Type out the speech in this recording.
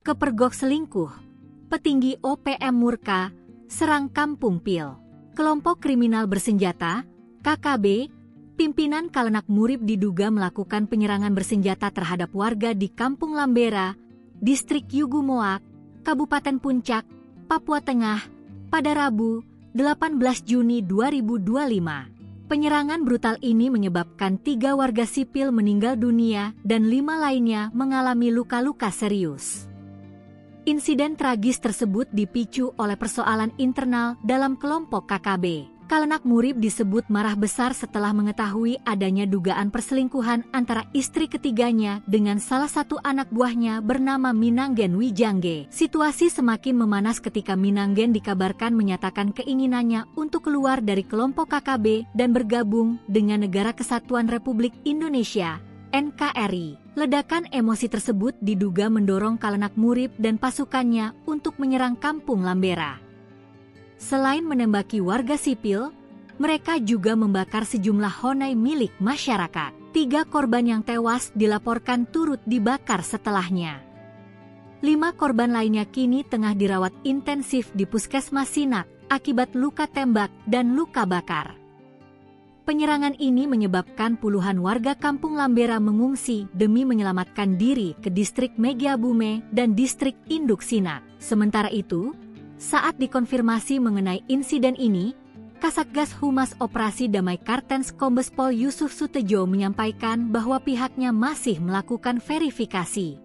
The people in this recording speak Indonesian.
kepergok selingkuh, petinggi OPM murka, serang Kampung Pil. Kelompok kriminal bersenjata, KKB, pimpinan Kalenak Murib diduga melakukan penyerangan bersenjata terhadap warga di Kampung Lambera, Distrik Yugumoak, Kabupaten Puncak, Papua Tengah, pada Rabu, 18 Juni 2025. Penyerangan brutal ini menyebabkan 3 warga sipil meninggal dunia dan 5 lainnya mengalami luka-luka serius. Insiden tragis tersebut dipicu oleh persoalan internal dalam kelompok KKB. Kalenak Murib disebut marah besar setelah mengetahui adanya dugaan perselingkuhan antara istri ketiganya dengan salah satu anak buahnya bernama Minanggen Wijangge. Situasi semakin memanas ketika Minanggen dikabarkan menyatakan keinginannya untuk keluar dari kelompok KKB dan bergabung dengan Negara Kesatuan Republik Indonesia, NKRI. Ledakan emosi tersebut diduga mendorong Kalenak Murib dan pasukannya untuk menyerang Kampung Lambera. Selain menembaki warga sipil, mereka juga membakar sejumlah honai milik masyarakat. 3 korban yang tewas dilaporkan turut dibakar setelahnya. 5 korban lainnya kini tengah dirawat intensif di Puskesmas Sinak akibat luka tembak dan luka bakar. Penyerangan ini menyebabkan puluhan warga Kampung Lambera mengungsi demi menyelamatkan diri ke Distrik Megiabume dan Distrik Induk Sinak. Sementara itu, saat dikonfirmasi mengenai insiden ini, Kasatgas Humas Operasi Damai Kartens Kombes Pol Yusuf Sutejo menyampaikan bahwa pihaknya masih melakukan verifikasi.